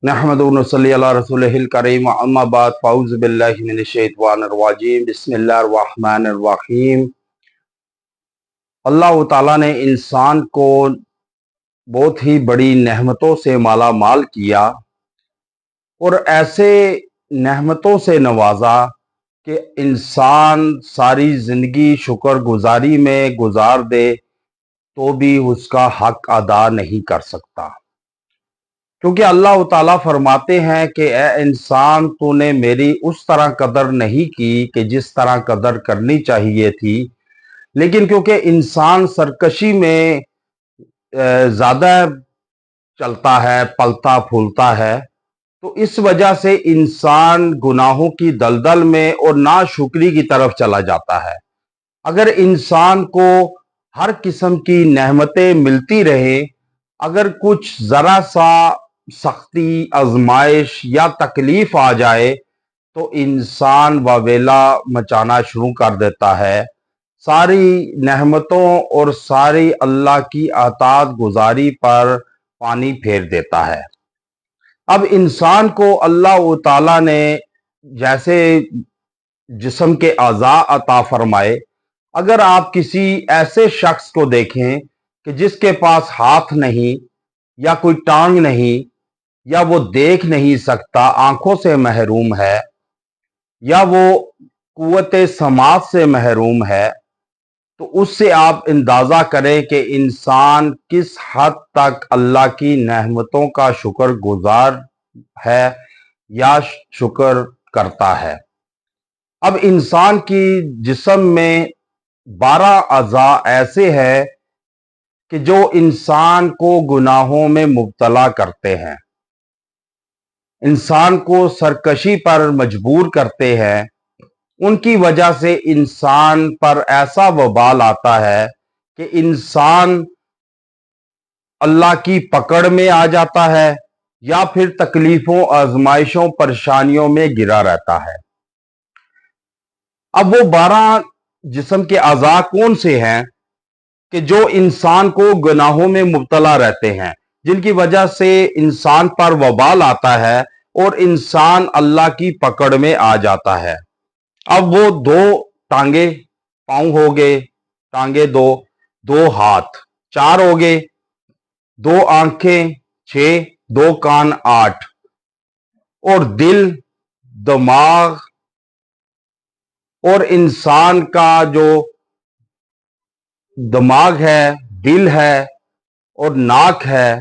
नहमदुहु व नसल्ली अला रसूलिहिल करीम अम्मा बाद फ़अऊज़ु बिल्लाहि मिनश शैतानिर रजीम बिस्मिल्लाहिर रहमानिर रहीम। अल्लाह ताला ने इंसान को बहुत ही बड़ी नेमतों से माला माल किया और ऐसे नेमतों से नवाजा कि इंसान सारी ज़िंदगी शुक्रगुजारी में गुजार दे तो भी उसका हक अदा नहीं कर सकता, क्योंकि अल्लाह ताला फरमाते हैं कि ए इंसान, तूने मेरी उस तरह कदर नहीं की कि जिस तरह कदर करनी चाहिए थी, लेकिन क्योंकि इंसान सरकशी में ज़्यादा चलता है, पलता फूलता है, तो इस वजह से इंसान गुनाहों की दलदल में और नाशुक्री की तरफ चला जाता है। अगर इंसान को हर किस्म की नेमतें मिलती रहे, अगर कुछ ज़रा सा सख्ती, आजमाइश या तकलीफ आ जाए तो इंसान वावेला मचाना शुरू कर देता है, सारी नेमतों और सारी अल्लाह की अताअत गुजारी पर पानी फेर देता है। अब इंसान को अल्लाह ताला ने जैसे जिस्म के अज़ा अता फरमाए, अगर आप किसी ऐसे शख्स को देखें कि जिसके पास हाथ नहीं या कोई टांग नहीं, या वो देख नहीं सकता, आंखों से महरूम है, या वो कुव्वते समात से महरूम है, तो उससे आप अंदाजा करें कि इंसान किस हद तक अल्लाह की नेमतों का शुक्र गुजार है या शुक्र करता है। अब इंसान की जिस्म में 12 अज़ा ऐसे हैं कि जो इंसान को गुनाहों में मुब्तला करते हैं, इंसान को सरकशी पर मजबूर करते हैं। उनकी वजह से इंसान पर ऐसा वबाल आता है कि इंसान अल्लाह की पकड़ में आ जाता है या फिर तकलीफों, आजमाइशों, परेशानियों में गिरा रहता है। अब वो 12 जिस्म के अज़ा कौन से हैं कि जो इंसान को गुनाहों में मुब्तला रहते हैं, जिनकी वजह से इंसान पर वबाल आता है और इंसान अल्लाह की पकड़ में आ जाता है। अब वो 2 टांगे, पांव हो गए, टांगे 2 हाथ 4 हो गए, 2 आंखें 6, 2 कान 8, और दिल, दिमाग और इंसान का जो दिमाग है, दिल है और नाक है,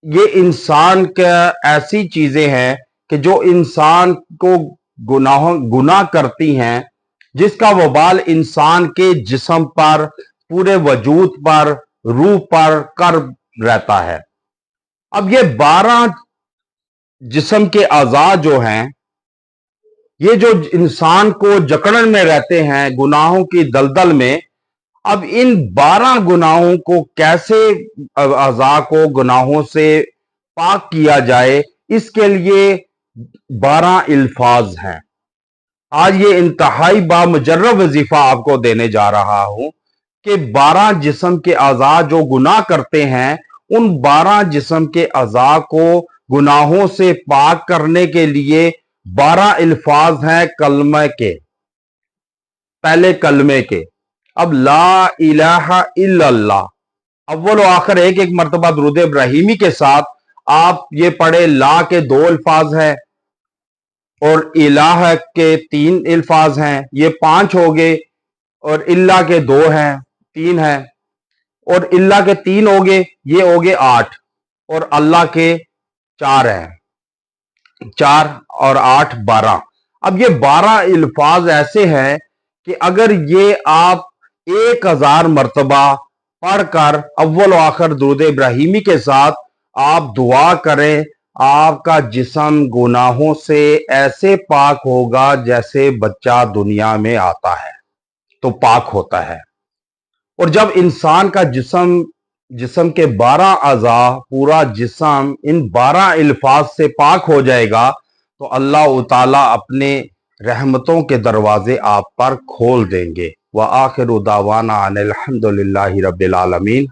ये इंसान का ऐसी चीजें हैं कि जो इंसान को गुनाह करती हैं, जिसका वबाल इंसान के जिस्म पर, पूरे वजूद पर, रूह पर कर रहता है। अब ये 12 जिस्म के अज़ा जो हैं, ये जो इंसान को जकड़न में रहते हैं गुनाहों की दलदल में, अब इन 12 गुनाहों को कैसे, अज़ा को गुनाहों से पाक किया जाए, इसके लिए 12 अल्फाज हैं। आज ये इंतहाई बामुजर्रब वजीफा आपको देने जा रहा हूं कि 12 जिस्म के अज़ा जो गुनाह करते हैं, उन 12 जिस्म के अज़ा को गुनाहों से पाक करने के लिए 12 अल्फाज हैं कलमे के, पहले कलमे के। अब ला इलाहा इल्लल्लाह, अव्वल और आखिर एक एक मरतबा दुरूद इब्राहिमी के साथ आप ये पढ़े। ला के 2 अल्फाज हैं और इलाह के 3 अल्फाज हैं, ये 5 हो गए, और इल्ला के 2 हैं, 3 हैं, और इल्ला के 3 हो गए, ये हो गए 8, और अल्लाह के 4 हैं, 4 और 8 12। अब ये 12 अल्फाज ऐसे हैं कि अगर ये आप 1000 मरतबा पढ़कर अव्वल और आखिर दुरूद इब्राहिमी के साथ आप दुआ करें, आपका जिस्म गुनाहों से ऐसे पाक होगा जैसे बच्चा दुनिया में आता है तो पाक होता है। और जब इंसान का जिस्म के 12 अज़ा, पूरा जिस्म इन 12 अल्फाज से पाक हो जाएगा, तो अल्लाह ताला अपने रहमतों के दरवाजे आप पर खोल देंगे। व आखिरु दावाना अनिल हम्दुलिल्लाहि रब्बिल आलमीन।